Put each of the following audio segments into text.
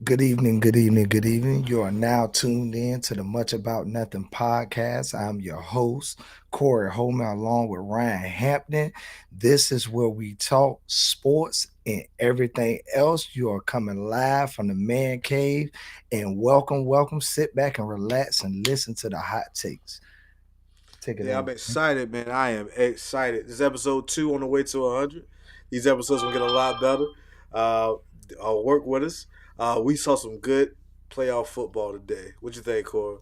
Good evening, good evening, good evening. You are now tuned in to the Much About Nothing podcast. I'm your host, Corey Holman, along with Ryan Hampton. This is where we talk sports and everything else. You are coming live from the man cave. And welcome. Sit back and relax and listen to the hot takes. Take it Yeah, away. I'm excited, man. I am excited. This is episode 2 on the way to 100. These episodes will get a lot better. Uh, work with us. We saw some good playoff football today. What you think, Corey?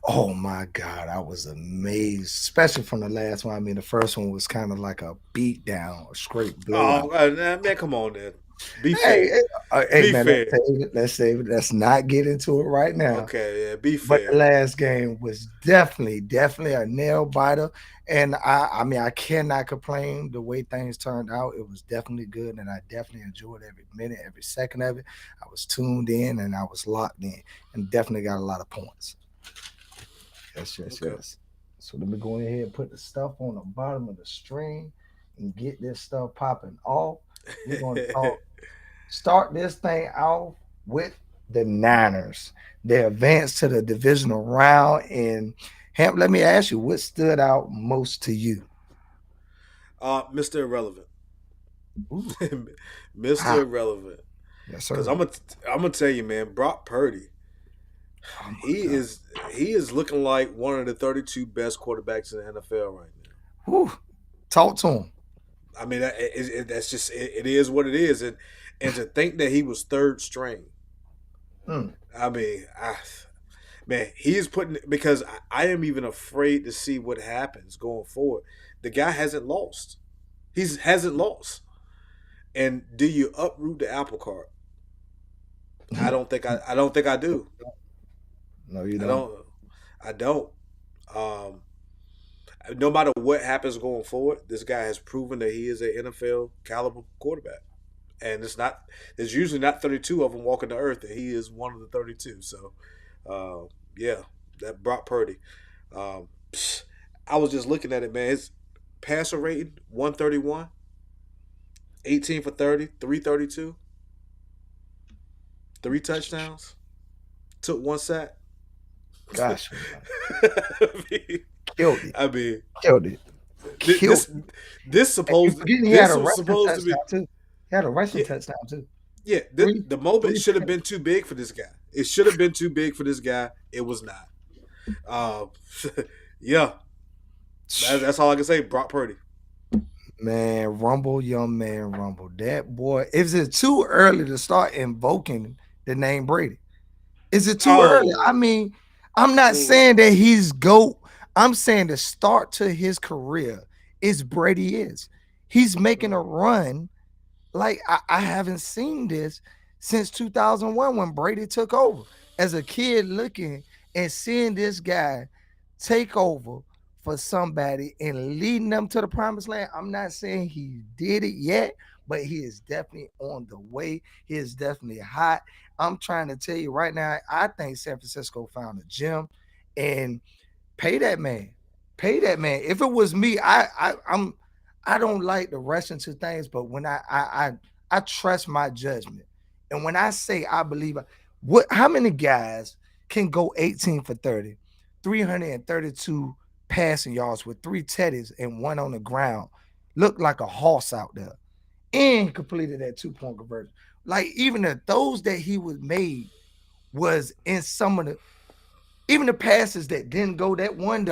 Oh my God, I was amazed, especially from the last one. I mean, the first one was kind of like a beat down, a straight blowout. Oh, man, come on, then. Be Hey, fair. hey, Be man, fair. let's save it. Let's not get into it right now. Okay, yeah, be But the fair. last game was definitely a nail biter, and I mean, I cannot complain the way things turned out. It was definitely good, and I definitely enjoyed every minute, every second of it. I was tuned in and I was locked in, and definitely got a lot of points. Okay. Yes. So let me go ahead and put the stuff on the bottom of the string and get this stuff popping off. We're gonna talk start this thing off with the Niners. They advanced to the divisional round. And Hamp, let me ask you, what stood out most to you? Mr. Irrelevant. Ooh, Mr. ah, Irrelevant. yes, Because sir. I'm gonna tell you, man, Brock Purdy. Oh my He God. is he is looking like one of the 32 best quarterbacks in the NFL right now. Whew. Talk to him. I mean, that's just it is what it is, and to think that he was third string. Mm. I mean, man, he is putting because I am even afraid to see what happens going forward. The guy hasn't lost. He's hasn't lost. And do you uproot the apple cart? I don't think I do. No, you I don't. don't. I don't. Um, no matter what happens going forward, this guy has proven that he is an NFL caliber quarterback. And there's usually not 32 of them walking the earth, and he is one of the 32. So, yeah, that Brock Purdy. Um, I was just looking at it, man. His passer rating 131, 18 for 30, 332, three touchdowns, took one sack. Gosh, man. I mean, Killed it. I mean, Killed it. Killed this it. And you supposed forgetting he had this a was rushing supposed to be touchdown too. He had a rushing yeah, touchdown too. yeah. Three, The moment three. should have been too big for this guy. It should have been too big for this guy. It was not. Uh, yeah, that's all I can say. Brock Purdy. Man, Rumble, young man, Rumble. That boy, is it too early to start invoking the name Brady? Is it too early? I Oh, mean, I'm not oh, saying that he's GOAT. I'm saying the start to his career is Brady is. He's making a mm, run like I haven't seen this since 2001 when Brady took over. As a kid looking and seeing this guy take over for somebody and leading them to the promised land. I'm not saying he did it yet, but he is definitely on the way. He is definitely hot. I'm trying to tell you right now, I think San Francisco found a gem and pay that man. Pay that man. If it was me, I don't like the rush into things, but when I trust my judgment. And when I say I believe what how many guys can go 18 for 30, 332 passing yards with three teddies and one on the ground, look like a horse out there, and completed that 2 point conversion. Like even the those that he was made was in some of the even the passes that didn't go that one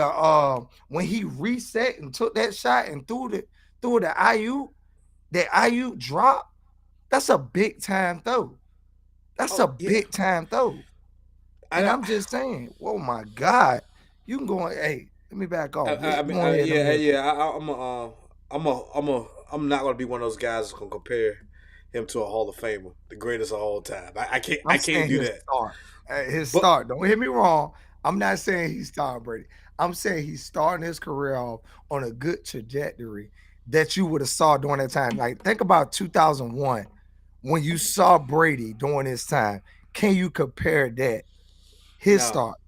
when he reset and took that shot and threw the IU that IU drop, that's a big time throw. That's a oh yeah. big time throw. And I, I'm just saying, oh my God, you can go on. Hey, let me back off. I mean, Go ahead. Let me yeah, hear from yeah. I'm not gonna be one of those guys that's gonna compare him to a Hall of Famer, the greatest of all time. you. I I'm can't saying do his that. start. His But start. Don't hit me wrong. I'm not saying he's starting Brady. I'm saying he's starting his career off on a good trajectory that you would have saw during that time. Like think about 2001 when you saw Brady during his time. Can you compare that his no, start?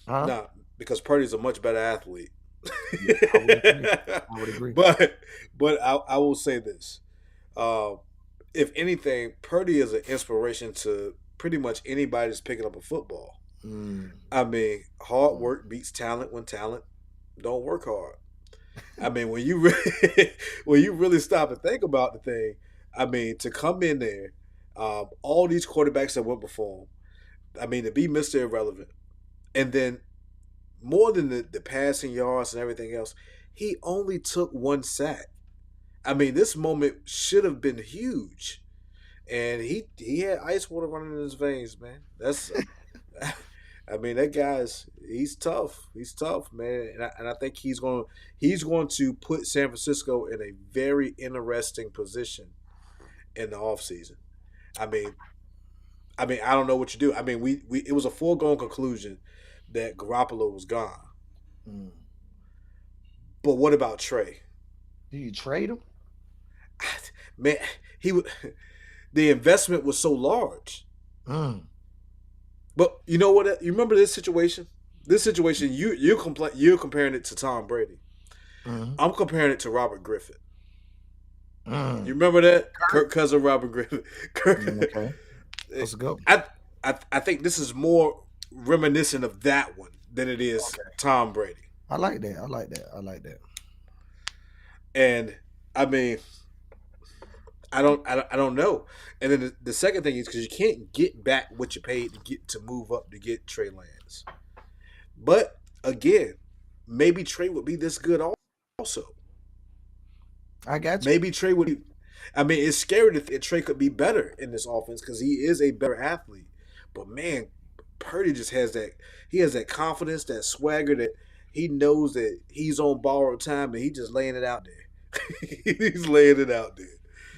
Huh? no, because Purdy's a much better athlete. Yeah, I would agree. I would agree. but I will say this: uh, if anything, Purdy is an inspiration to pretty much anybody that's picking up a football. Mm, I mean, hard mm. work beats talent when talent don't work hard. I mean, when you really, when you really stop and think about the thing, I mean, to come in there, all these quarterbacks that went before him, I mean, to be Mr. Irrelevant, and then more than the passing yards and everything else, he only took one sack. I mean, this moment should have been huge, and he had ice water running in his veins, man. That's, I mean, that guy's he's tough. He's tough, man, and I think he's going to put San Francisco in a very interesting position in the offseason. I mean, I don't know what you do. I mean, we it was a foregone conclusion that Garoppolo was gone. Mm. But what about Trey? Do you trade him? Man, he the investment was so large. Mm. But you know what? You remember this situation? This situation, you're comparing it to Tom Brady. Mm. I'm comparing it to Robert Griffin. You Mm. remember that Kurt. Kirk cousin Robert Griffin? Mm, Kirk, okay, that's a good one. I, I think this is more reminiscent of that one than it is Okay, Tom Brady. I like that. I like that. I like that. And I mean, I don't know. And then the second thing is because you can't get back what you paid to move up to get Trey Lance. But again, maybe Trey would be this good also. I got you. Maybe Trey would. I mean, it's scary to think Trey could be better in this offense because he is a better athlete. But man, Purdy just has that. He has that confidence, that swagger that he knows that he's on borrowed time and he just laying it out there. He's laying it out there.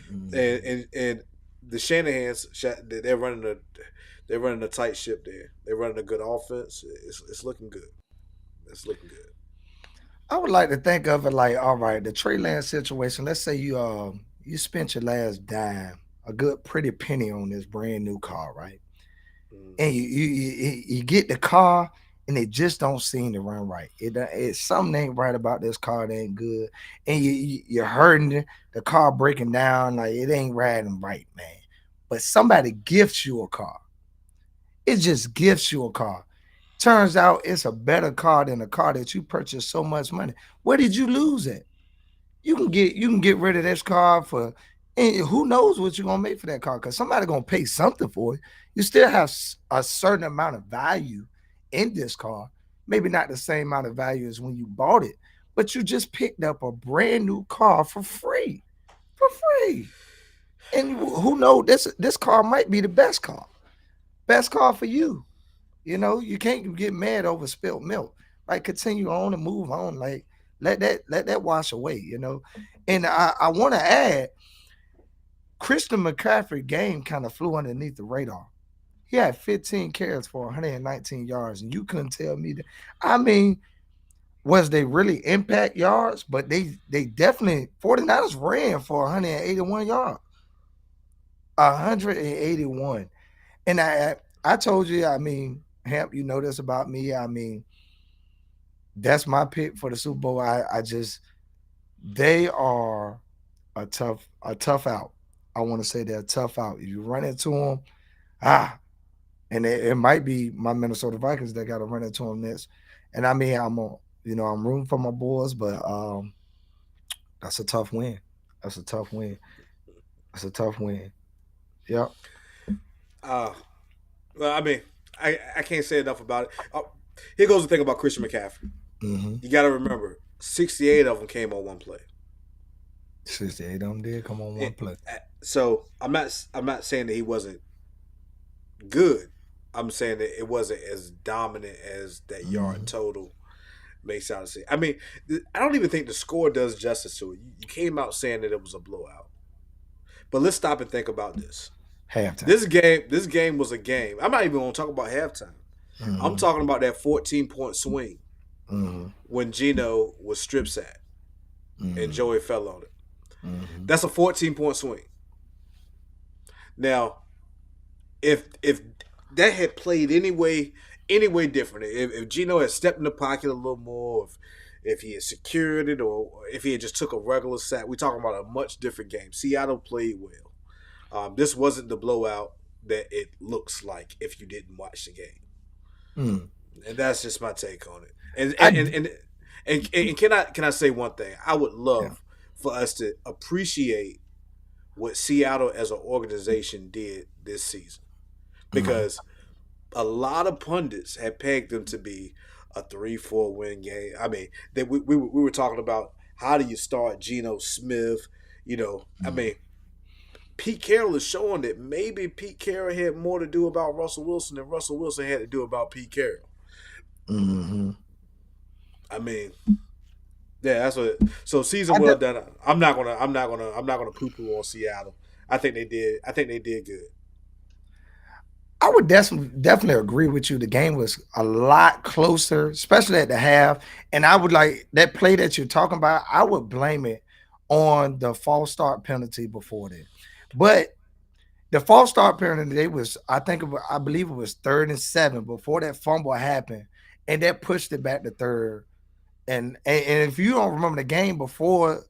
And Mm. and the Shanahan's they're running a tight ship there. They're running a good offense. It's looking good. It's looking good. I would like to think of it like, all right, the Trey Lance situation. Let's say you spent your last dime, a good pretty penny on this brand new car, right? Mm. And you get the car and it just don't seem to run right. It something ain't right about this car. It ain't good, and you're hurting the car breaking down like it ain't riding right, man. But somebody gifts you a car. It just gifts you a car. Turns out it's a better car than a car that you purchased so much money. Where did you lose it? You can get rid of this car for, and who knows what you're gonna make for that car, because somebody gonna pay something for it. You still have a certain amount of value in this car, maybe not the same amount of value as when you bought it, but you just picked up a brand new car for free. And who knows, this car might be the best car for you. You can't get mad over spilt milk. Like, continue on and move on. Like, let that wash away. And I want to add, Christian McCaffrey game kind of flew underneath the radar. He had 15 carries for 119 yards, and you couldn't tell me that. I mean, was they really impact yards? But they definitely 49ers ran for 181 yards. 181. And I told you, I mean, Hamp, you know this about me. I mean, that's my pick for the Super Bowl. I just they are a tough out. I want to say they're a tough out. If you run into them, ah, and it might be my Minnesota Vikings that got to run into them next. And I mean, I'm rooting for my boys, but that's a tough win. That's a tough win. That's a tough win. Yep. Uh, well, I mean, I can't say enough about it. Here goes the thing about Christian McCaffrey. Mm-hmm. You got to remember, 68 of them came on one play. 68 of them did come on one play. So I'm not saying that he wasn't good. I'm saying that it wasn't as dominant as that yard Mm-hmm. total makes out to say. I mean, I don't even think the score does justice to it. You came out saying that it was a blowout, but let's stop and think about this. Halftime. This game was a game. I'm not even going to talk about halftime. I'm Mm-hmm. talking about that 14-point swing Mm-hmm. when Gino was strip sacked and Mm-hmm. Joey fell on it. Mm-hmm. That's a 14-point swing. Now, if that had played any way different, if Gino had stepped in the pocket a little more, if he had secured it, or if he had just took a regular sack, we're talking about a much different game. Seattle played well. This wasn't the blowout that it looks like if you didn't watch the game. Mm. And that's just my take on it. And I and and and, and can I say one thing? I would yeah. love for us to appreciate what Seattle as an organization did this season, Mhm. because a lot of pundits had pegged them to be a 3-4 win game. I mean, we were talking about how do you start Geno Smith? I Mhm. mean, Pete Carroll is showing that maybe Pete Carroll had more to do about Russell Wilson than Russell Wilson had to do about Pete Carroll. Mhm. I mean, yeah, that's what. So season I well de- done. I'm not gonna poo poo on Seattle. I think they did. I think they did good. I would definitely agree with you. The game was a lot closer, especially at the half. And I would like that play that you're talking about. I would blame it on the false start penalty before that. But the false start penalty was, I believe it was 3rd and 7 before that fumble happened, and that pushed it back to third. And if you don't remember the game before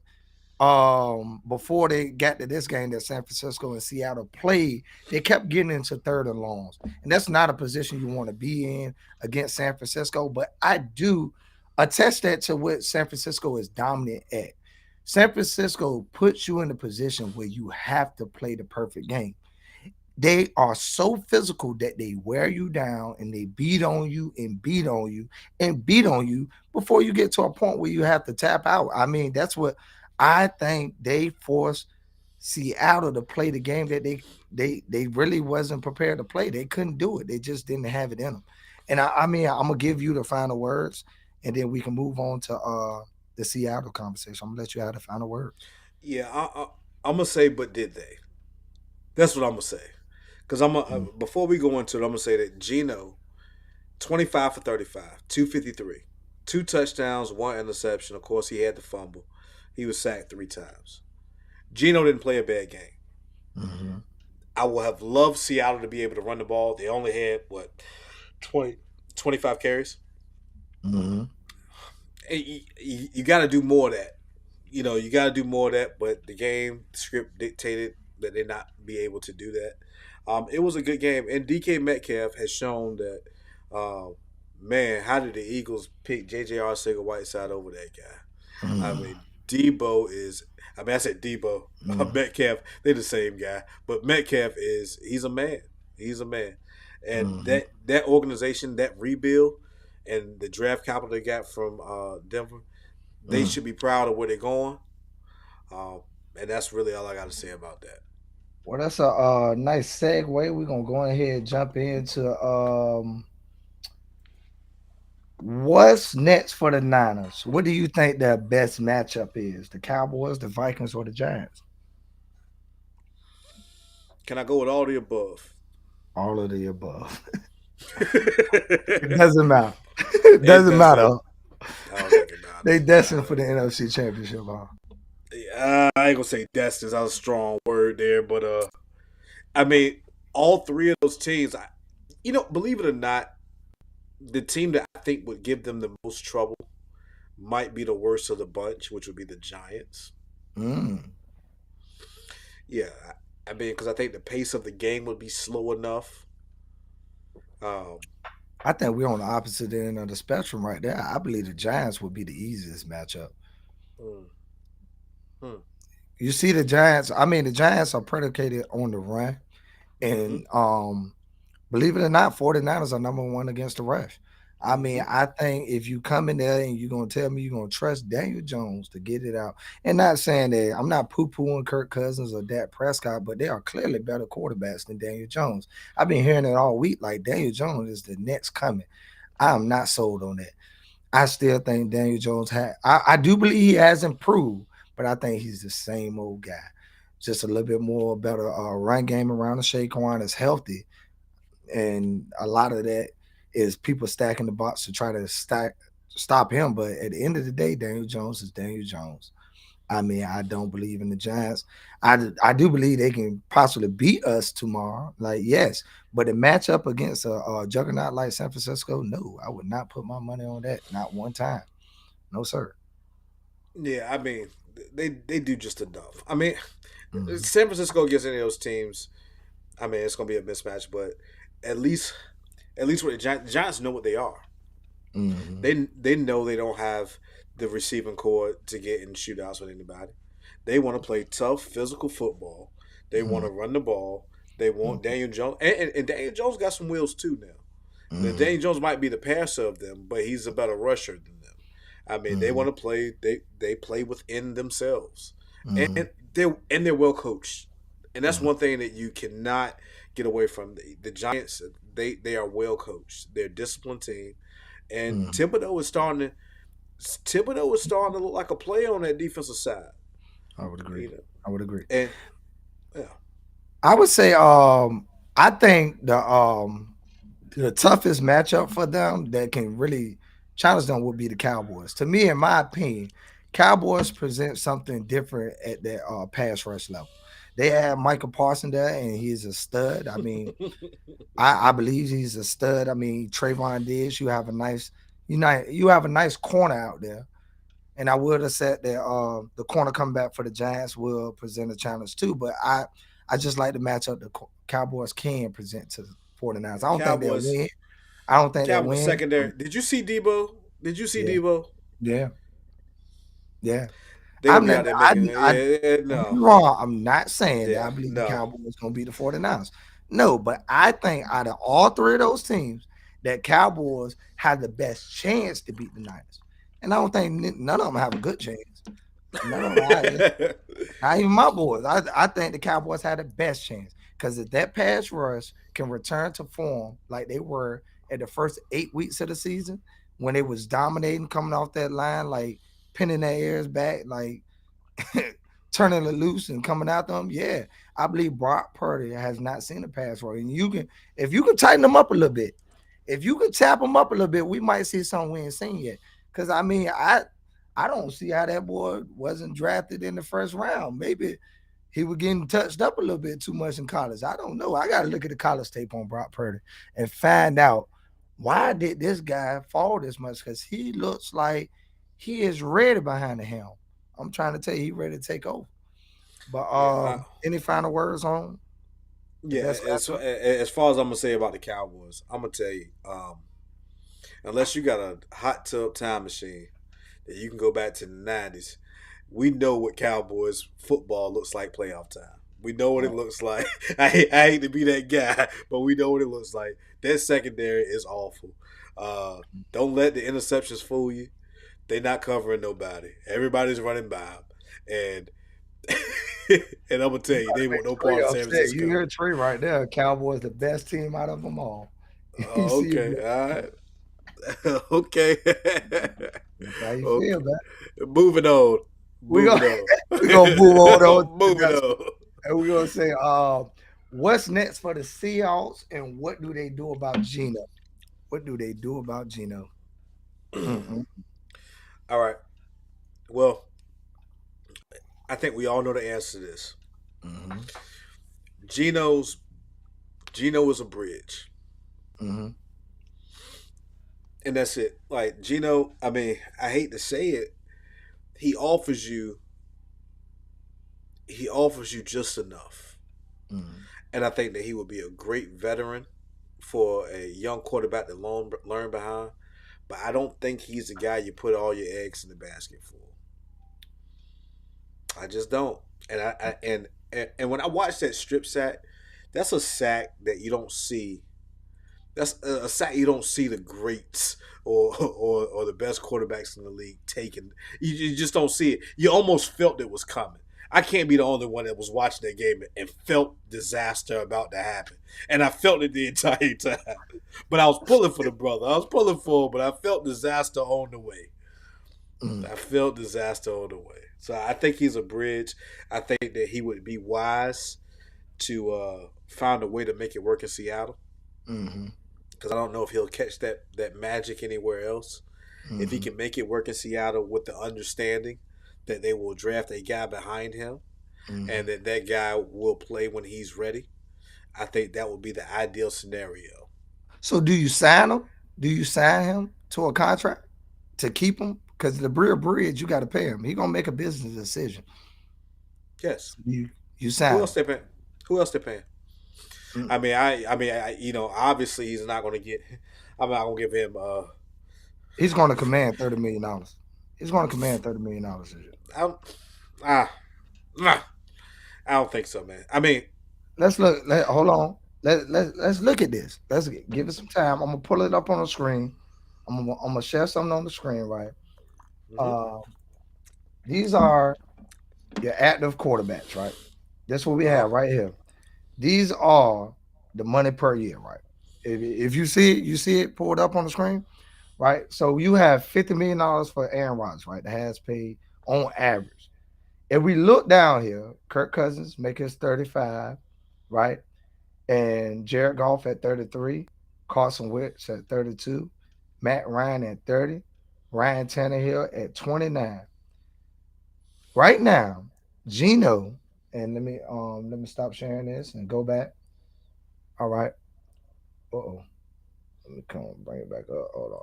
they got to this game that San Francisco and Seattle played, they kept getting into 3rd and longs, and that's not a position you want to be in against San Francisco. But I do attest that to what San Francisco is dominant at. San Francisco puts you in a position where you have to play the perfect game. They are so physical that they wear you down and they beat on you and beat on you and beat on you before you get to a point where you have to tap out. I mean, that's what I think they forced Seattle to play the game that they really wasn't prepared to play. They couldn't do it. They just didn't have it in them. And I mean, I'm gonna give you the final words, and then we can move on to the Seattle conversation. I'm gonna let you have the final words. Yeah, I'm gonna say, but did they? That's what I'm gonna say. Because Mm, before we go into it, I'm gonna say that Geno, 25 for 35, 253, two touchdowns, one interception. Of course, he had the fumble. He was sacked 3 times. Geno didn't play a bad game. mhm, I would have loved Seattle to be able to run the ball. They only had what 20, 25 carries. mhm, You got to do more of that. You got to do more of that. But the game script dictated that they not be able to do that. It was a good game, and DK Metcalf has shown that. Uh, man, how did the Eagles pick JJ Arcega Whiteside over that guy? I mhm, mean, Debo is. I mean, I said Debo, mhm, Metcalf. They're the same guy, but Metcalf is. He's a man. He's a man, and mhm, that organization, that rebuild, and the draft capital they got from Denver, they mhm. should be proud of where they're going. Um, and that's really all I got to say about that. Well, that's a nice segue. We're gonna go ahead and jump into what's next for the Niners. What do you think their best matchup is? The Cowboys, the Vikings, or the Giants? Can I go with all the above? All of the above. It it doesn't matter. It doesn't doesn't. matter. I don't think it They matters. destined for the NFC Championship. Huh? I ain't gonna say destiny. That's a strong word there, but I mean, all three of those teams. Believe it or not, the team that I think would give them the most trouble might be the worst of the bunch, which would be the Giants. Mm. Yeah, I mean, because I think the pace of the game would be slow enough. Um, I think we're on the opposite end of the spectrum right there. I believe the Giants would be the easiest matchup. hmm, hmm, You see the Giants. I mean, the Giants are predicated on the run, hmm, and believe it or not, 49ers are number one against the rush. I mean, hmm. I think if you come in there and you're gonna tell me you're gonna trust Daniel Jones to get it out, and not saying that I'm not poo-pooing Kirk Cousins or Dak Prescott, but they are clearly better quarterbacks than Daniel Jones. I've been hearing it all week, like Daniel Jones is the next coming. I am not sold on that. I still think Daniel Jones I do believe he has improved, but I think he's the same old guy. Just a little bit more better run game around the Saquon is healthy, and a lot of that is people stacking the box to try to stop him. But at the end of the day, Daniel Jones is Daniel Jones. I mean, I don't believe in the Giants. I do believe they can possibly beat us tomorrow. Like, yes, but a matchup against a juggernaut like San Francisco, no, I would not put my money on that. Not one time. No, sir. Yeah, I mean, they do just enough. I mean, Mm-hmm. San Francisco against any of those teams. I mean, it's gonna be a mismatch, but at least at least with the Giants know what they are. Mm-hmm. They know they don't have the receiving core to get in shootouts with anybody. They want to play tough, physical football. They want to run the ball. They want Mm-hmm. Daniel Jones, and Daniel Jones got some wheels too now. Now Mm-hmm. Daniel Jones might be the passer of them, but he's a better rusher than them. I mean, they Mm-hmm. want to play. They play within themselves, Mm-hmm. and they're well coached, and that's one thing that you cannot get away from. The Giants, they are well coached. They're a disciplined team, and Mm-hmm. Thibodeau is starting to look like a player on that defensive side. I would agree. You know, I would agree. and yeah, I would say I think the toughest matchup for them that can really challenge them would be the Cowboys. To me, in my opinion, Cowboys present something different at that pass rush level. They have Michael Parsons there, and he's a stud. I mean, I believe he's a stud. I mean, Trayvon Diggs, you have a nice corner out there. And I would have said that the corner comeback for the Giants will present a challenge too. But I just like the matchup the Cowboys can present to the 49ers. I don't think they'll Cowboys win. I don't think they'll Cowboys win. secondary. Did you see Debo? Did you see Yeah, Debo? yeah, yeah. They're gonna I'm be not. out there making. I Yeah, yeah, don't get no, me wrong. I'm not saying that yeah, I believe the no. Cowboys going to beat the 49ers. No, but I think out of all three of those teams, that Cowboys have the best chance to beat the Niners. And I don't think none of them have a good chance. None of them. Not even my boys. I think the Cowboys had the best chance because if that pass rush can return to form like they were at the first 8 weeks of the season when they was dominating coming off that line, like pinning their ears back, like turning it loose and coming out them. Yeah, I believe Brock Purdy has not seen a pass rush, and you can if you can tighten them up a little bit, if you can tap them up a little bit, we might see something we ain't seen yet. Because I mean, I don't see how that boy wasn't drafted in the first round. Maybe he was getting touched up a little bit too much in college. I don't know. I got to look at the college tape on Brock Purdy and find out why did this guy fall this much? Because he looks like he is ready behind the helm. I'm trying to tell you, he ready to take over. But Yeah, any final words on the yeah. best matchup? As far as I'm gonna say about the Cowboys, I'm gonna tell you, unless you got a hot tub time machine that you can go back to the '90s, we know what Cowboys football looks like playoff time. We know what it Oh, looks like. I hate to be that guy, but we know what it looks like. That secondary is awful. Uh, don't let the interceptions fool you. They not covering nobody. Everybody's running by them, and and I'm gonna tell you you, they about to want no make Trey part of San upset. You Francisco. hear Trey right there. Cowboys the best team out of them all. You Oh, see it, okay, all right, okay, that's how you feel, okay. man. Moving on, We moving gonna on, we gonna move on to the moving next one, on. and we're gonna say, what's next for the Seahawks, and what do they do about Geno? What do they do about Geno? Mm-mm. All right. Well, I think we all know the answer to this. Mm-hmm. Geno's Geno is a bridge, Mm-hmm. and that's it. Like Geno, I mean, I hate to say it, he offers you he offers you just enough, Mm-hmm. and I think that he would be a great veteran for a young quarterback to learn behind. But I don't think he's the guy you put all your eggs in the basket for. I just don't. And when I watch that strip sack, that's a sack that you don't see. That's a sack you don't see the greats or the best quarterbacks in the league taking. You just don't see it. You almost felt it was coming. I can't be the only one that was watching that game and felt disaster about to happen. And I felt it the entire time. But I was pulling for the brother. I was pulling for him, but I felt disaster on the way. Mm-hmm. I felt disaster on the way. So I think he's a bridge. I think that he would be wise to find a way to make it work in Seattle Mm-hmm. because I don't know if he'll catch that magic anywhere else. If he Mm-hmm. can make it work in Seattle with the understanding that they will draft a guy behind him Mm-hmm. and that that guy will play when he's ready, I think that would be the ideal scenario. So do you sign him? Do you sign him to a contract to keep him? Because the Breer Bridge, you got to pay him. He gonna make a business decision. Yes. So you Who sign else him. they paying? Who else they paying? Mm. Obviously he's not going to get. I'm not going to give him. He's going to command $30 million. He's going to command $30 million this year. I, ah, ah, I don't think so, man. I mean, Let's look. Hold on. Let's look at this. Let's give it some time. I'm gonna pull it up on the screen. I'm gonna share something on the screen, right? mhm. Uh, these are your active quarterbacks, right? That's what we Uh huh. have right here. These are the money per year, right? If you see it, you see it pulled up on the screen, right? So you have $50 million for Aaron Rodgers, right? That has paid on average. If we look down here, Kirk Cousins make his 35, right? And Jared Goff at 33, Carson Wentz at 32, Matt Ryan at 30, Ryan Tannehill at 29. Right now, Gino, and let me stop sharing this and go back. All right. Uh-oh. Let me come bring it back up. Hold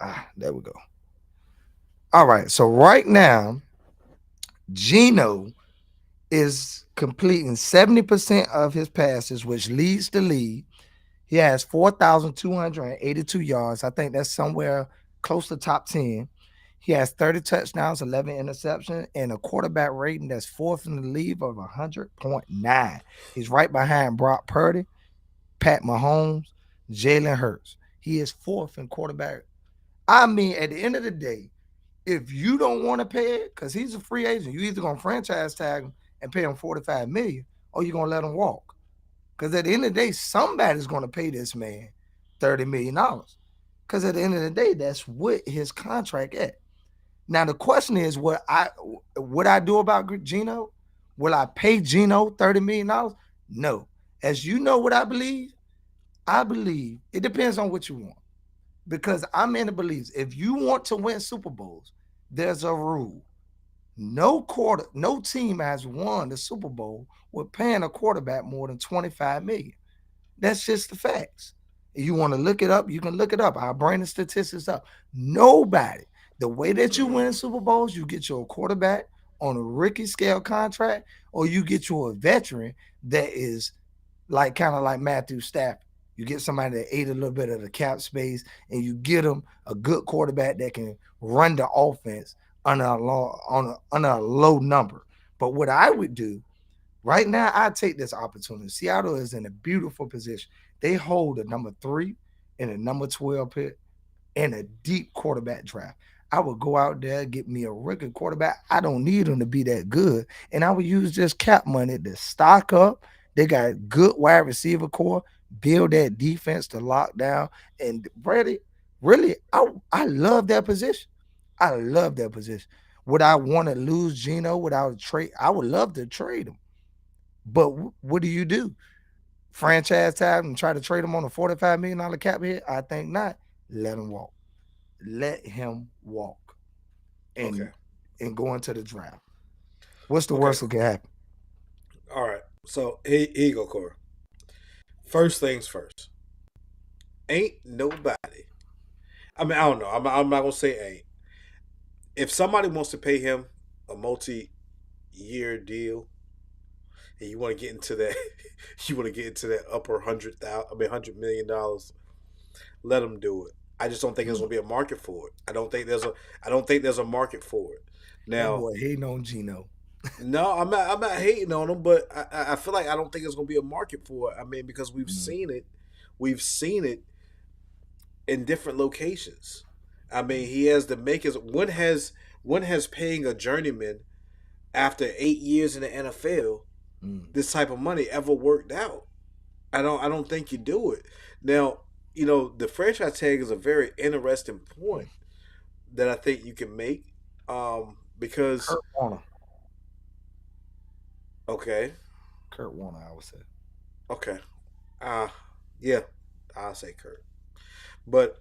on. There we go. All right. So right now, Gino is completing 70% of his passes, which leads the league. He has 4,282 yards. I think that's somewhere close to top 10. He has 30 touchdowns, 11 interceptions, and a quarterback rating that's fourth in the league of 100.9. He's right behind Brock Purdy, Pat Mahomes, Jalen Hurts. He is fourth in quarterback. I mean, at the end of the day, if you don't want to pay it, because he's a free agent, you either gonna franchise tag him and pay him 45 million, or you're gonna let him walk. Because at the end of the day, somebody's going to pay this man $30 million. Because at the end of the day, that's what his contract at. Now the question is, what I do about Gino? Will I pay Gino $30 million? No. As you know, what I believe it depends on what you want. Because I'm in the beliefs. If you want to win Super Bowls, there's a rule. No team has won the Super Bowl with paying a quarterback more than 25 million. That's just the facts. If you want to look it up, you can look it up. I'll bring the statistics up. Nobody. The way that you win Super Bowls, you get your quarterback on a rookie scale contract, or you get you a veteran that is like kind of like Matthew Stafford. You get somebody that ate a little bit of the cap space, and you get them a good quarterback that can run the offense under a low number. But what I would do right now, I take this opportunity. Seattle is in a beautiful position. They hold the number 3 and the number 12 pick in a deep quarterback draft. I would go out there, get me a rookie quarterback. I don't need them to be that good. And I would use this cap money to stock up. They got good wide receiver core, build that defense to lock down. And Brady, really, I love that position. I love that position. Would I want to lose Gino without a trade? I would love to trade him. But what do? Franchise tag and try to trade him on a $45 million cap hit? I think not. Let him walk. Let him walk Okay. and go into the draft. What's the Okay. worst that can happen? All right. So here you go, Cora. First things first. Ain't nobody. I don't know. I'm not gonna say ain't. If somebody wants to pay him a multi-year deal, and you want to get into that, you want to get into that upper $100 million. Let them do it. I just don't think there's Mm. gonna be a market for it. I don't think there's a market for it. That Now, boy hating on Gino. no, I'm not hating on them, but I feel like I don't think there's gonna be a market for it. I mean, because Mm, we've seen it in different locations. I mean, mm, he has the makers. When has paying a journeyman after 8 years in the NFL mm. this type of money ever worked out? I don't think you do it. Now, the franchise tag is a very interesting point that I think you can make. Because Kurt Warner. okay, Kurt Warner, I would say. okay, uh yeah, I'll say Kurt. But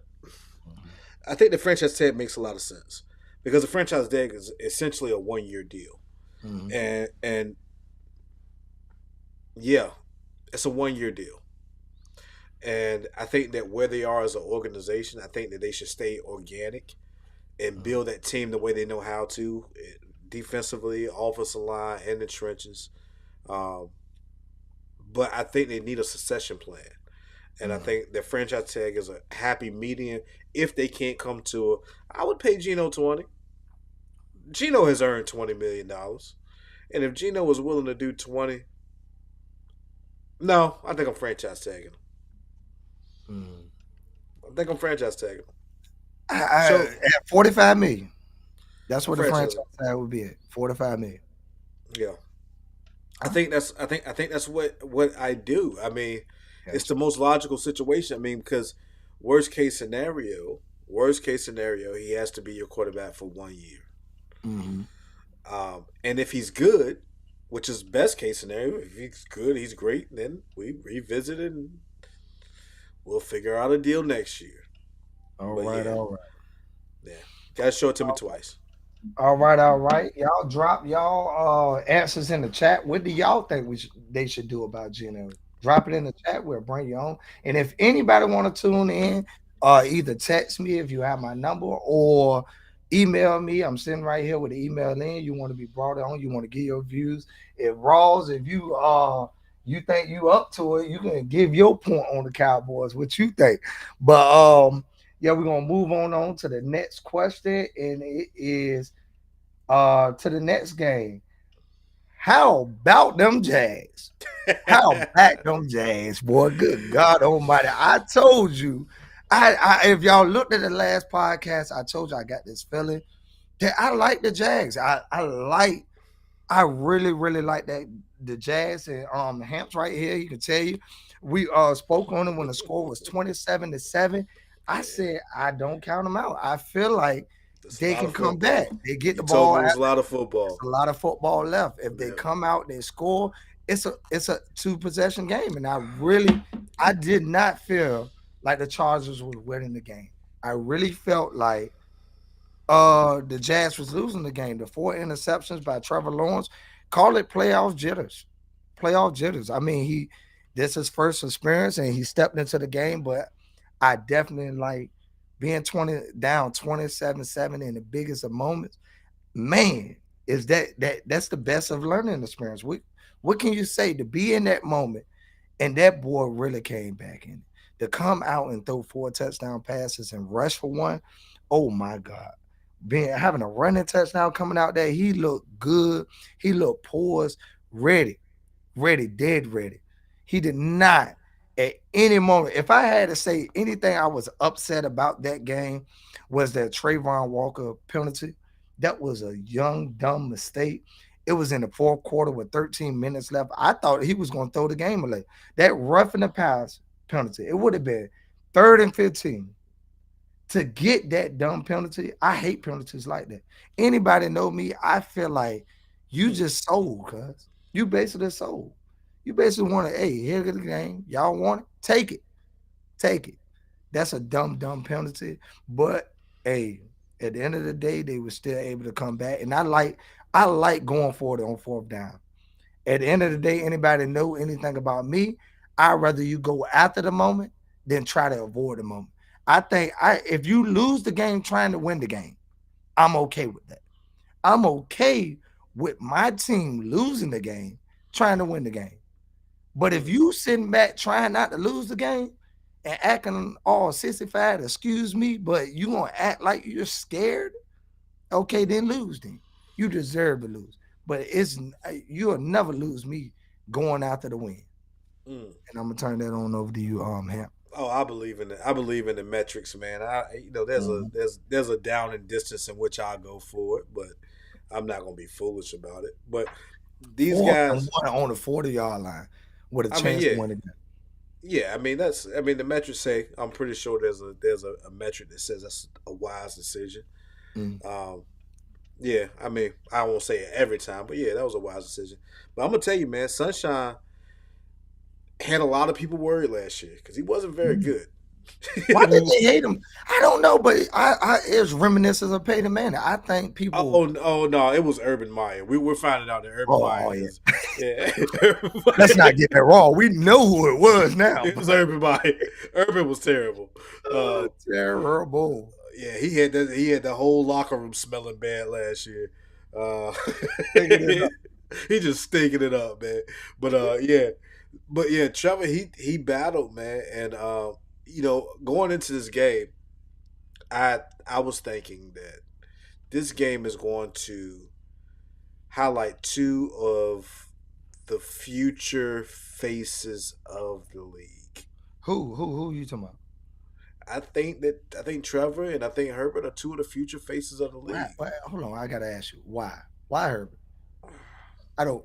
Mhm, I think the franchise tag makes a lot of sense because the franchise tag is essentially a 1 year deal, mhm, and yeah, it's a 1 year deal. And I think that where they are as an organization, I think that they should stay organic and mhm. build that team the way they know how to, defensively, offensive line, and the trenches. Um, but I think they need a succession plan. And I Mm, think the franchise tag is a happy median. If they can't come to I would pay Gino 20. Gino has earned $20 million. And if Gino was willing to do 20, no, I think I'm franchise tagging him. mm. I think I'm franchise tagging him. So At 45 million, that's I'm what the franchise franchise. tag would be at. 45 million. Yeah. Huh? I think that's what I do. I mean, it's Gotcha. the most logical situation. I mean, because worst case scenario, worst case scenario, he has to be your quarterback for 1 year. Hmm. And if he's good, which is best case scenario, if he's good, he's great, then we revisit it and we'll figure out a deal next year. All But right, yeah, all right. yeah, gotta show it to me twice. All right, all right. Y'all drop y'all answers in the chat. What do y'all think they should do about Gino? Drop it in the chat. We'll bring you on. And if anybody want to tune in, either text me if you have my number or email me. I'm sitting right here with the email in. You want to be brought on, you want to give your views. If Rawls, if you think you up to it, you can give your point on the Cowboys, what you think. But yeah, we're gonna move on to the next question, and it is to the next game. How about them Jags? How back them Jags, boy? Good God Almighty! I told you. If y'all looked at the last podcast, I told you I got this feeling that I like the Jags. I really, really like that the Jazz and Hamps right here. He can tell you. We spoke on it when the score was 27-7. I Yeah, said I don't count them out. I feel like that's a they lot can of come back. football. They get You the told ball me it out. was a lot of It's football. a lot of football left. If they Yeah. come out, they score. It's a two possession game, and I did not feel like the Chargers was winning the game. I really felt like the Jazz was losing the game. The four interceptions by Trevor Lawrence, call it playoff jitters. Playoff jitters. I mean, this is his first experience and he stepped into the game, but I definitely like being 20 down 27-7 in the biggest of moments. Man, is that's the best of learning experience. What can you say to be in that moment? And that boy really came back in it. To come out and throw four touchdown passes and rush for one, oh my God. Being having a running touchdown coming out there, he looked good. He looked poised, ready, ready, dead ready. He did not at any moment. If I had to say anything I was upset about that game was that Trayvon Walker penalty. That was a young, dumb mistake. It was in the fourth quarter with 13 minutes left. I thought he was going to throw the game away. That roughing the pass penalty, it would have been 3rd and 15 to get that dumb penalty. I hate penalties like that. Anybody know me? I feel like you just sold, cuz you basically sold. You basically want to, hey, here's the game. Y'all want it? Take it. Take it. That's a dumb, dumb penalty. But hey, at the end of the day, they were still able to come back. And I like going for it on fourth down. At the end of the day, anybody know anything about me, I'd rather you go after the moment than try to avoid the moment. I think if you lose the game trying to win the game, I'm okay with that. I'm okay with my team losing the game, trying to win the game. But if Mm, you sitting back trying not to lose the game and acting all 65, excuse me, but you gonna act like you're scared, okay, then lose then. You deserve to lose. But you'll never lose me going after the win. mm. And I'm gonna turn that on over to you, Hamp. Oh, I believe in it. I believe in the metrics, man. There's a Mhm. there's a down and distance in which I go for it, but I'm not gonna be foolish about it. But these Fourth and guys, one on the 40-yard line with a I mean, chance to yeah, win the game. yeah. I mean, the metrics say. I'm pretty sure there's a metric that says that's a wise decision. Mm. Um, yeah. I mean, I won't say it every time, but yeah, that was a wise decision. But I'm gonna tell you, man, Sunshine had a lot of people worried last year because he wasn't very Mm. good. Why did they hate him? I don't know, but it's reminiscent of Peyton Manning. I think people. Oh no, it was Urban Meyer. We're finding out that Urban Meyer Oh yeah. is yeah. Urban Let's Meyer, not get that wrong. We know who it was now, it was but Urban Meyer. Urban was terrible. Uh, terrible. yeah, he had the whole locker room smelling bad last year. Uh, Figured it out. he just stinking it up, man. But yeah, But yeah, Trevor, he battled, man, and going into this game, I was thinking that this game is going to highlight two of the future faces of the league. Who you talking about? I think Trevor and I think Herbert are two of the future faces of the Why? league. Hold on, I gotta ask you why? Why Herbert? I don't.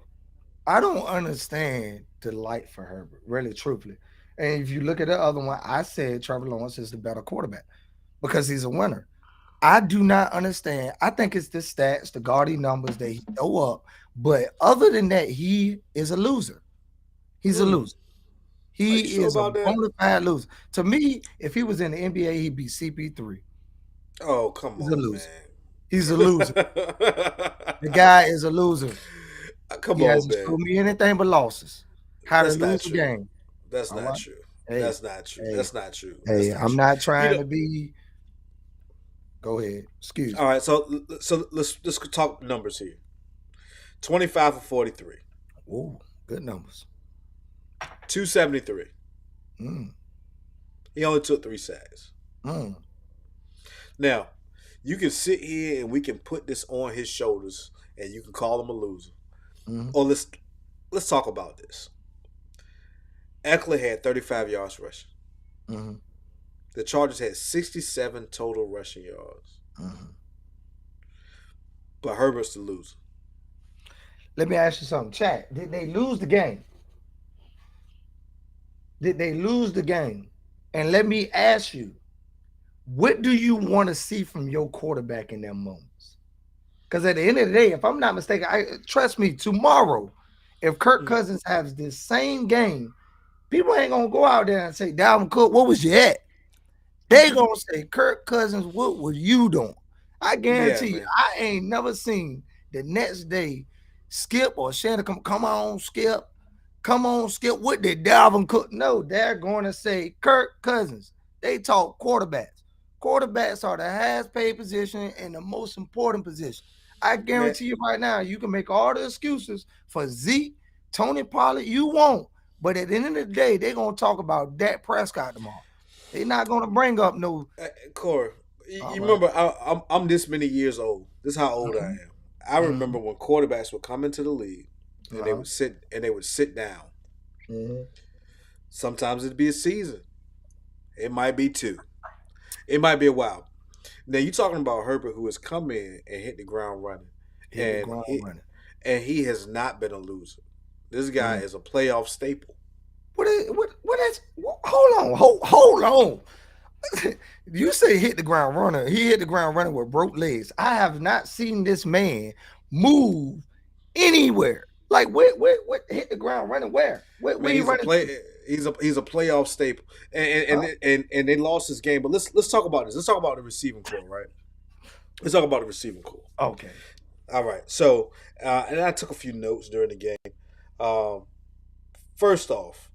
I don't understand the light for Herbert, really, truthfully. And if you look at the other one, I said Trevor Lawrence is the better quarterback because he's a winner. I do not understand. I think it's the stats, the gaudy numbers that he throw up. But other than that, he is a loser. He's a Mm. loser. Are you He sure is a about that? bona fide loser. To me, if he was in the NBA, he'd be CP3. Oh, come He's a on, loser. man. He's a loser. The guy is a loser. Come He on, hasn't man. showed me anything but losses. How to That's lose not the true. game. That's All not right. true. Hey, That's not true. hey, That's not true. That's hey, not I'm true. not You trying know. to be. Go ahead. Excuse All me. right. So let's talk numbers here. 25 for 43. Ooh, good numbers. 273. Mm, He only took 3 sacks. mm, Now, you can sit here and we can put this on his shoulders, and you can call him a loser. mm, Or let's talk about this. Eckler had 35 yards rushing. mm, The Chargers had 67 total rushing yards. mm. But Herbert's the loser. Let me ask you something. Chat. Did they lose the game? Did they lose the game? And let me ask you, what do you want to see from your quarterback in them moments? Because at the end of the day, if I'm not mistaken, I trust me, tomorrow, if Kirk Mm. Cousins has this same game, people ain't gonna go out there and say, Dalvin Cook, what was you at? They gonna say, Kirk Cousins, what were you doing? I Yeah, guarantee you, man. I ain't never seen the next day Skip or Shannon come on, Skip. Come on, Skip. What did Dalvin Cook? No, they're going to say Kirk Cousins. They talk quarterbacks. Quarterbacks are the highest paid position and the most important position. I Man, guarantee you right now, you can make all the excuses for Zeke, Tony Pollard, you won't. But at the end of the day, they're going to talk about Dak Prescott tomorrow. They're not going to bring up no, Corey, all you right. remember I'm this many years old. This is how old I Mm-hmm, am. I remember when quarterbacks would come into the league and uh-huh, they would sit down. mm-hmm, Sometimes it'd be a season. It might be two. It might be a while. Now you talking about Herbert who has come in and hit the ground running, hit the and ground he running. he has not been a loser. This guy Mm. is a playoff staple. What is, hold on, hold on. You say hit the ground runner. He hit the ground running with broke legs. I have not seen this man move anywhere. Like what hit the ground running where? Where Man, he he's a running to? play. He's a playoff staple, Huh? and they lost this game. But let's talk about this. Let's talk about the receiving core, right? Let's talk about the receiving core. Okay. All right. So, and I took a few notes during the game. Um, First off,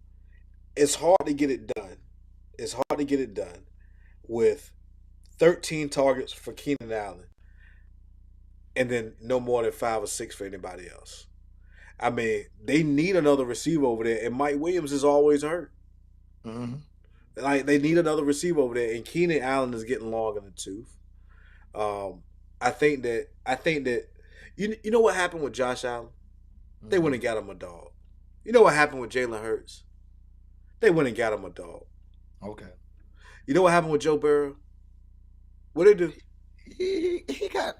it's hard to get it done. It's hard to get it done with 13 targets for Keenan Allen, and then no more than 5 or 6 for anybody else. I mean, they need another receiver over there, and Mike Williams is always hurt. Mm-hmm. Like they need another receiver over there, and Keenan Allen is getting long in the tooth. Um, I think that you know what happened with Josh Allen? They went Mm-hmm. and got him a dog. You know what happened with Jalen Hurts? They went and got him a dog. Okay. You know what happened with Joe Burrow? What they do? He got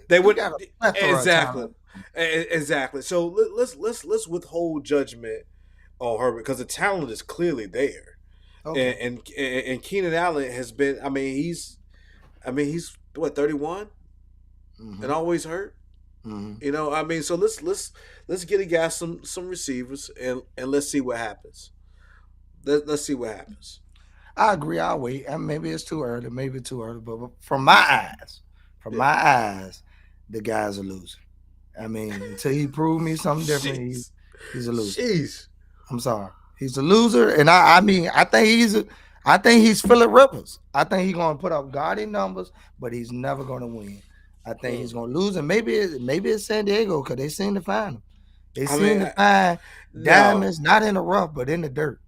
They he went got a plethora of exactly, talent. exactly. So let's withhold judgment on Herbert because the talent is clearly there, Okay. and Keenan Allen has been. I mean he's what 31 and Mm-hmm. always hurt. Mm-hmm. So let's get a guy some receivers and let's see what happens. Let's see what happens. I agree. I'll wait. And maybe it's too early. Maybe too early. But from Yeah. my eyes, the guy's a loser. I mean, until he proved me something different, Jeez. he's a loser. Jeez. I'm sorry. He's a loser. And I mean, I think he's Phillip Rivers. I think he's gonna put up gaudy numbers, but he's never gonna win. I think Mm. he's gonna lose. And maybe it's San Diego because they seem to find him. They I mean, seem to find no, diamonds not in the rough, but in the dirt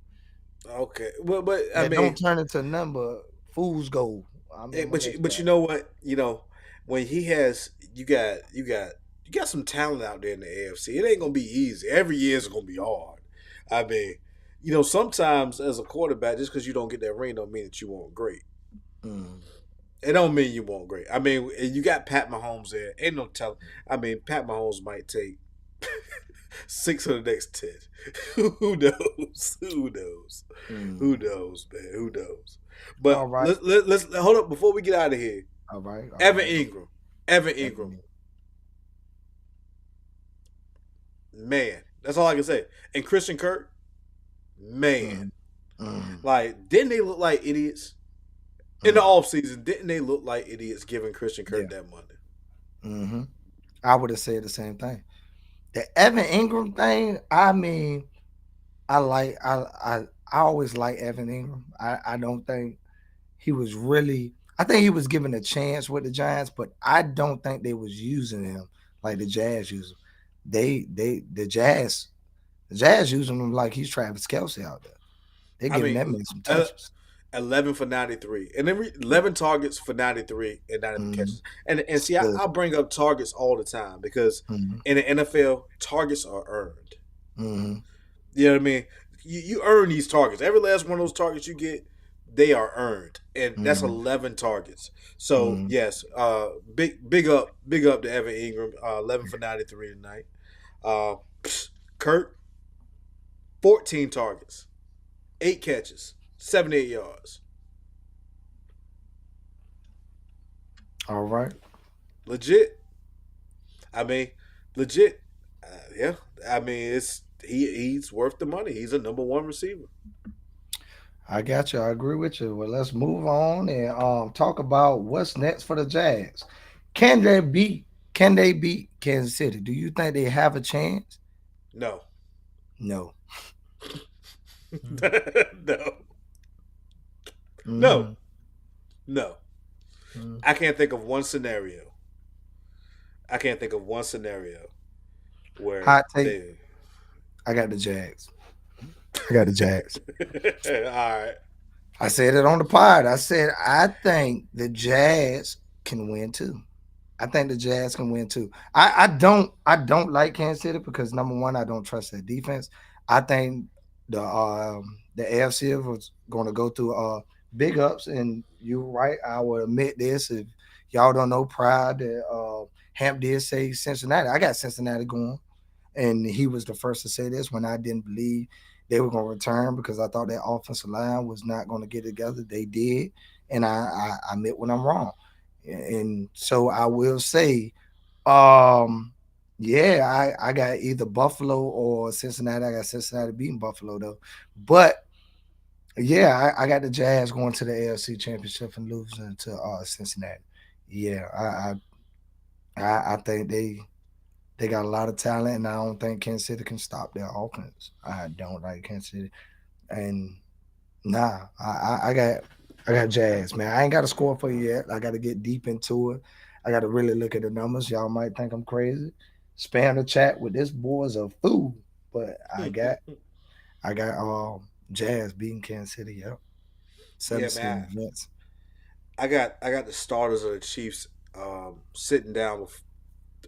okay, but I that don't mean, turn into nothing but fool's gold. I remember but that you song. know what? When he has you got some talent out there in the AFC. It ain't gonna be easy. Every year is gonna be hard. I mean, sometimes as a quarterback, just because you don't get that ring, don't mean that you won't great. Mm. It don't mean you won't great. I mean, you got Pat Mahomes there. Ain't no telling. I mean, Pat Mahomes might take 6 of the next 10. Who knows? Who knows? Who Mm. knows, man? Who knows? All But right. let's hold up before we get out of here. All right. All Evan right. Ingram. Evan Ingram. Ebony. Man. That's all I can say. And Christian Kirk, man. Mm. Mm. Like, didn't they look like idiots? In the Mm. offseason, didn't they look like idiots giving Christian Yeah. Kirk that money? Mm-hmm. I would have said the same thing. The Evan Ingram thing, I mean, I like I always like Evan Ingram. I don't think he was really I think he was given a chance with the Giants, but I don't think they was using him like the Jazz use him. The Jazz using him like he's Travis Kelsey out there. They're I giving mean, that man some uh, touches. 11 for 93. And then 11 targets for 93 and 93 Mm-hmm. catches. And see, Still. I'll bring up targets all the time because Mm-hmm. in the NFL, targets are earned. Mm-hmm. You know what I mean? You earn these targets. Every last one of those targets you get, they are earned, and that's Mm-hmm. 11 targets. So Mm-hmm. yes, big up to Evan Ingram. 11 for 93 tonight. Uh, Kurt, 14 targets, 8 catches, 78 yards. All right. Legit. I mean, legit. Yeah. I mean, he's worth the money. He's a number one receiver. I got you. I agree with you. Well, let's move on and talk about what's next for the Jazz. Can they beat? Can they beat Kansas City? Do you think they have a chance? No, No. no, no, Mm-hmm. no. Mm-hmm. I can't think of one scenario. I can't think of one scenario where Hot take. they. I got the Jags. I got the Jags. All right. I said it on the pod. I said I think the Jazz can win too. I think the Jazz can win too. I don't like Kansas City because number one, I don't trust their defense. I think the AFC was going to go through big ups, and you're right. I will admit this. If y'all don't know, Pride that Hamp did say Cincinnati. I got Cincinnati going, and he was the first to say this when I didn't believe they were going to return because I thought that offensive line was not going to get together. They did, and I admit when I'm wrong. And so I will say, um, yeah, I got either Buffalo or Cincinnati. I got Cincinnati beating Buffalo though, but yeah, I got the Jazz going to the AFC Championship and losing to Cincinnati. Yeah, I think they got a lot of talent, and I don't think Kansas City can stop their offense. I don't like Kansas City, and nah, I got Jazz, man. I ain't got a score for you yet. I got to get deep into it. I got to really look at the numbers. Y'all might think I'm crazy. Spam the chat with this boy's a fool, but I got Jazz beating Kansas City. Yep, Yeah, man. 7-7 Vince. I got the starters of the Chiefs sitting down with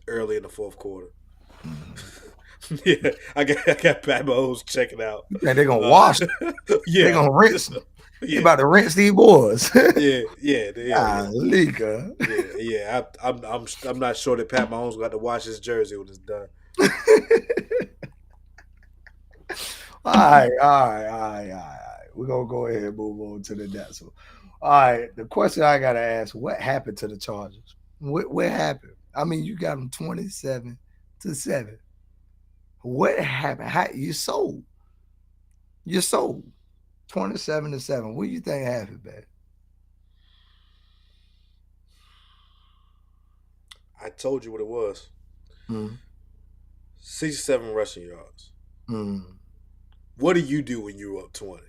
early in the fourth quarter. Mhm. Yeah, I got Pat Mahomes checking out. You think they gonna Uh, wash? They yeah, gonna rinse? They yeah, about to rinse these boys. yeah, yeah, yeah, yeah. Ah, Lika. Yeah. I'm not sure that Pat Mahomes got to wash his jersey when it's done. All right, all right, all right, all right. We're gonna go ahead and move on to the next one. All right, the question I gotta ask: what happened to the Chargers? What happened? I mean, you got them 27-7. What happened? How you sold? You sold 27-7. What do you think happened, man? I told you what it was. Mm, 67 rushing yards. mm. What do you do when you're up 20?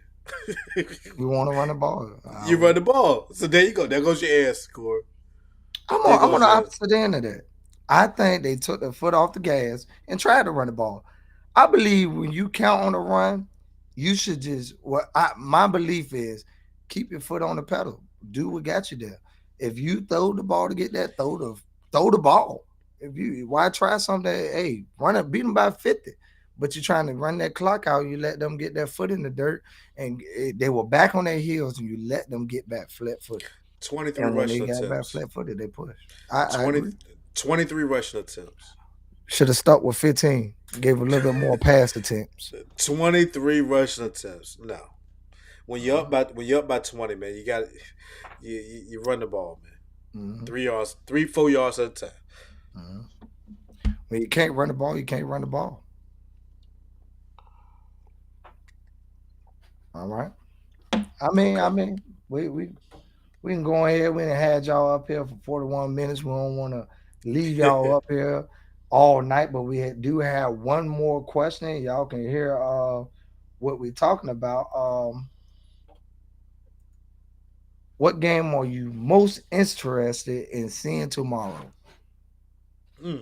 You want to run the ball? You run the ball. So there you go. There goes your ass score. I'm There on. I'm on goes the your ass. opposite end of that. I think they took their foot off the gas and tried to run the ball. I believe when you count on a run, you should just my belief is keep your foot on the pedal. Do what got you there. If you throw the ball to get that, throw the ball. If you why try something that hey, run it, beat them by 50. But you're trying to run that clock out, you let them get their foot in the dirt and they were back on their heels and you let them get back flat footed. 23 And when they rushing got back attempts. flat footed, they push. I 20, agree. 23 rushing attempts. Should have stuck with 15. Gave a little bit more pass attempts. 23 rushing attempps. No. Uh-huh. When you're up by 20, man, you run the ball, man. Mhm, 3 yards, 3, 4 yards at a time. mhm. When you can't run the ball, you can't run the ball. All right. I Okay. mean, we can go ahead. We done had y'all up here for 41 minutes. We don't want to leave y'all up here all night, but do have one more question. Y'all can hear what we're talking about. What game are you most interested in seeing tomorrow? Hmm.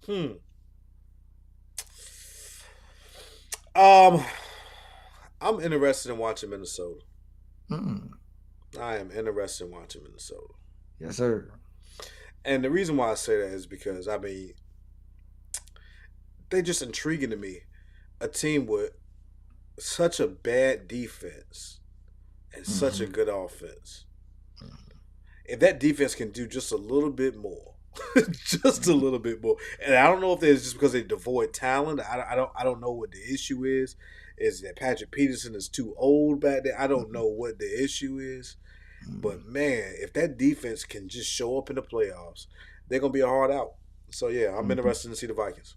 Hmm. Um, I'm interested in watching Minnesota. Mm, I am interested in watching Minnesota. yes, sir. And the reason why I say that is because they just intriguing to me. A team with such a bad defense and such a Hmm. good offense. If that defense can do just a little bit more, just a little bit more, and I don't know if it's just because they devoid talent. I don't know what the issue is. Is that Patrick Peterson is too old back there? I don't know what the issue is. But man, if that defense can just show up in the playoffs, they're gonna be a hard out. So yeah, I'm Hmm. interested to see the Vikings.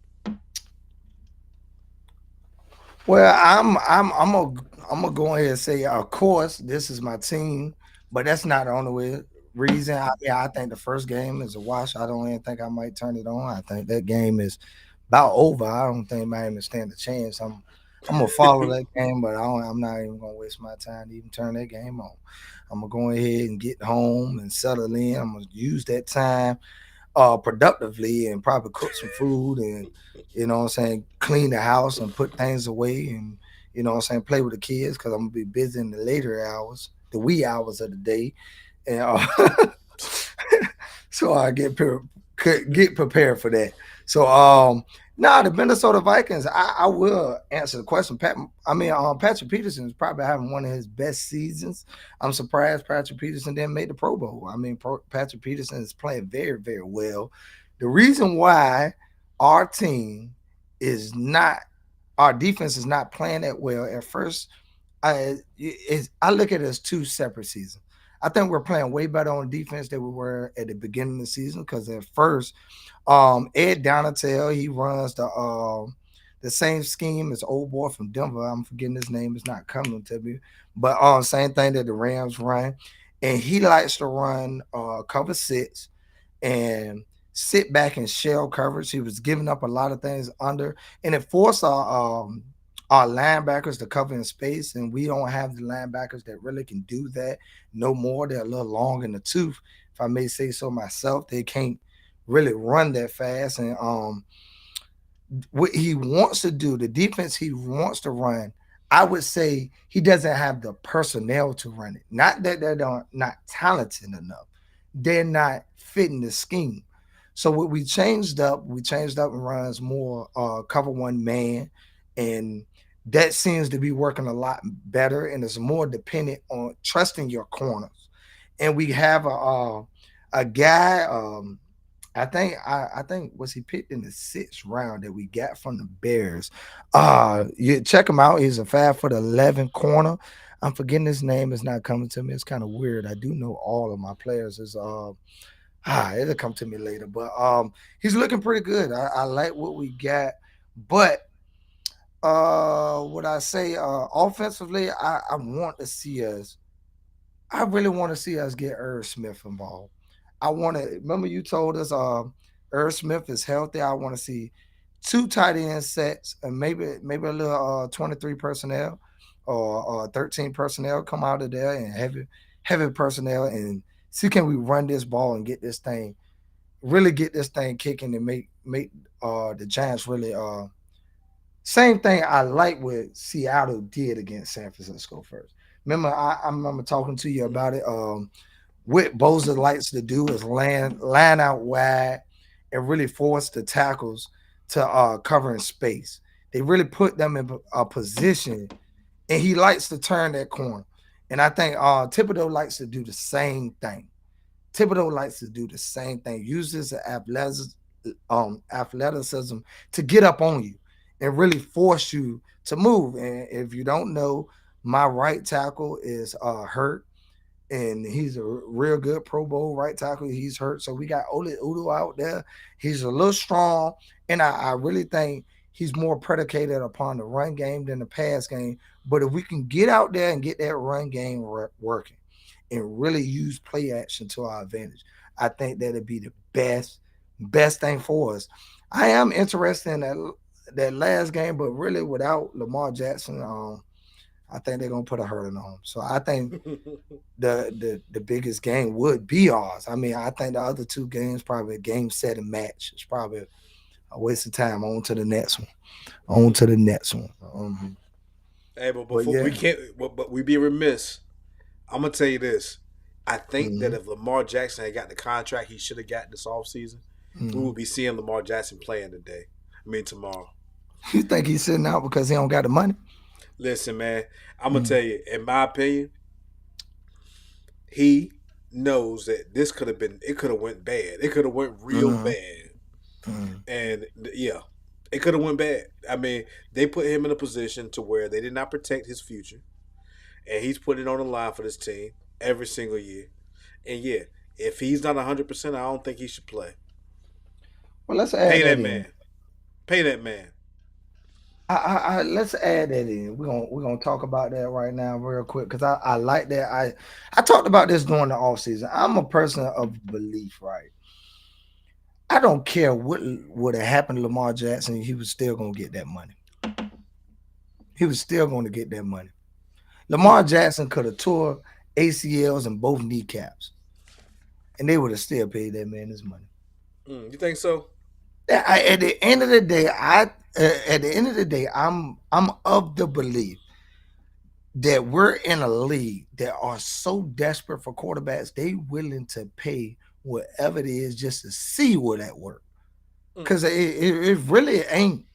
Well, I'm gonna go ahead and say, of course, this is my team, but that's not the only reason. I think the first game is a wash. I don't even think I might turn it on. I think that game is about over. I don't think Miami stand a chance. I'm gonna follow that game, but I'm not even gonna waste my time to even turn that game on. I'm gonna go ahead and get home and settle in. I'm gonna use that time productively and probably cook some food and what I'm saying, clean the house and put things away and what I'm saying, play with the kids because I'm gonna be busy in the later hours, the wee hours of the day, and so I get prepared for that. So now the Minnesota Vikings, I will answer the question. Patrick Peterson is probably having one of his best seasons. I'm surprised Patrick Peterson didn't make the Pro Bowl. Patrick Peterson is playing very, very well. The reason why our team is not, our defense is not playing that well at first, I look at it as two separate seasons. I think we're playing way better on defense than we were at the beginning of the season because at first Ed Donatel, he runs the same scheme as old boy from Denver. I'm forgetting his name; it's not coming to me. But same thing that the Rams run, and he likes to run cover six and sit back and shell coverage. He was giving up a lot of things under, and it forced our linebackers to cover in space, and we don't have the linebackers that really can do that no more. They're a little long in the tooth, if I may say so myself. They can't really run that fast, and what he wants to do, the defense he wants to run, I would say he doesn't have the personnel to run it. Not that they're not talented enough. They're not fitting the scheme. So what we changed up and runs more cover one man, and that seems to be working a lot better and it's more dependent on trusting your corners. And we have a guy I think was he picked in the sixth round that we got from the Bears. You check him out. He's a 5'11" corner. I'm forgetting his name. It's not coming to me. It's kind of weird. I do know all of my players. It'll come to me later. But he's looking pretty good. I like what we got. But what I say offensively, I want to see us I really want to see us get Irv Smith involved. I want to remember you told us Irv Smith is healthy. I want to see two tight end sets and maybe a little 23 personnel or 13 personnel come out of there and heavy personnel and see can we run this ball and get this thing really get this thing kicking and make the Giants really same thing I like what Seattle did against San Francisco first. Remember, I remember talking to you Mm. about it. What Boza likes to do is line out wide and really force the tackles to cover in space. They really put them in a position, and he likes to turn that corner. And I think Thibodeau likes to do the same thing. Thibodeau likes to do the same thing. Uses the athleticism to get up on you and really force you to move. And if you don't know, my right tackle is hurt, and he's a real good Pro Bowl right tackle. He's hurt, so we got Ole Udo out there. He's a little strong, and I really think he's more predicated upon the run game than the pass game. But if we can get out there and get that run game working, and really use play action to our advantage, I think that'd be the best thing for us. I am interested in that last game, but really without Lamar Jackson, I think they're gonna put a hurting on him. So I think the biggest game would be ours. I mean, I think the other two games probably a game setting match. It's probably a waste of time. On to the next one. On to the next one. Hey, but But before we yeah. can't, but we be remiss. I'm gonna tell you this. I think that Hmm. if Lamar Jackson had got the contract he should have got this offseason, we Hmm. would be seeing Lamar Jackson playing today. I mean tomorrow. You think he's sitting out because he don't got the money? Listen, man, I'm gonna Mm. tell you. In my opinion, he knows that this could have been. It could have went bad. It could have went real Mm. bad. Mm. And yeah, it could have went bad. I mean, they put him in a position to where they did not protect his future, and he's putting it on the line for this team every single year. And yeah, if he's not 100%, I don't think he should play. Well, let's Pay add that that in. man. Pay that man. Let's add that in. We're gonna talk about that right now, real quick, because I like that. I talked about this during the off season. I'm a person of belief, right? I don't care what would have happened to Lamar Jackson. He was still gonna get that money. He was still going to get that money. Mm, Lamar Jackson could have tore ACLs and both kneecaps, and they would have still paid that man his money. you think so? At the end of the day, at the end of the day, I'm of the belief that we're in a league that are so desperate for quarterbacks, they willing to pay whatever it is just to see will that work. Mm, Because it really ain't.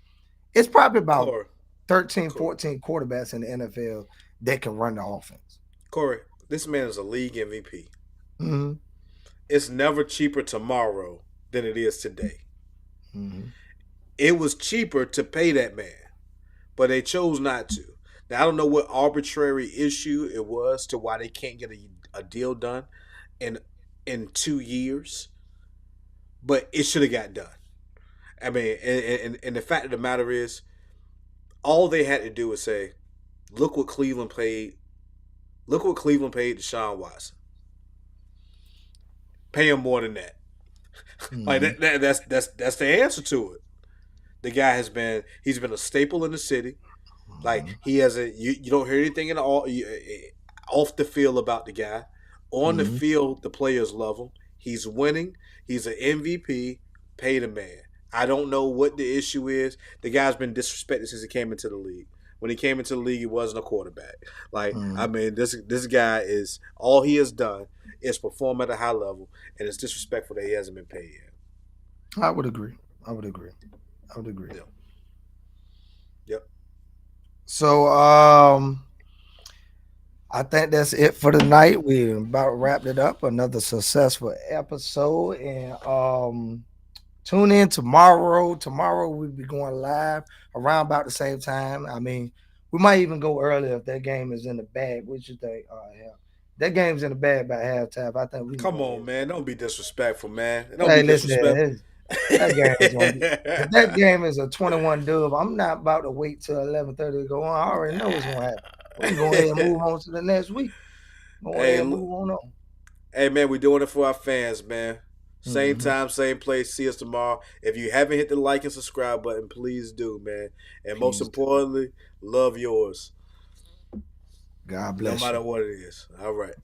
It's probably about Corey, 13, Corey, 14 quarterbacks in the NFL that can run the offense. Corey. This man is a league MVP. Hmm. It's never cheaper tomorrow than it is today. Hmm. It was cheaper to pay that man, but they chose not to. Now I don't know what arbitrary issue it was to why they can't get a deal done in 2 years, but it should have got done. I mean, and the fact of the matter is, all they had to do was say, "Look what Cleveland paid. Look what Cleveland paid Deshaun Watson. Pay him more than that." Like Hmm. that's the answer to it. The guy he's been a staple in the city. Like Hmm. he has you don't hear anything at all off the field about the guy. On the Hmm. field, the players love him. He's winning. He's an MVP. Pay the man. I don't know what the issue is. The guy's been disrespected since he came into the league. When he came into the league, he wasn't a quarterback. Like I Hmm. mean, this guy is all he has done is perform at a high level, and it's disrespectful that he hasn't been paid yet. I would agree. I would agree. I would agree. Yep. Yep. So I think that's it for the night. We about wrapped it up. Another successful episode. And tune in tomorrow. Tomorrow we'll be going live around about the same time. I mean, we might even go earlier if that game is in the bag. What you think? Yeah. That game's in the bag by halftime. I think we can Come go on, ahead. man. Don't be disrespectful, man. Don't be Hey, listen, disrespectful. that game is gonna be. If that game is a 21 dub, I'm not about to wait till 11:30 to go on. I already know what's gonna happen. We can go ahead and move on to the next week. Go ahead hey, and look, move on. hey, man, we're doing it for our fans, man. Same Mm-hmm. time, same place. See us tomorrow. If you haven't hit the like and subscribe button, please do, man. And most Please do. importantly, love yours, God no bless matter you. what it is. All right.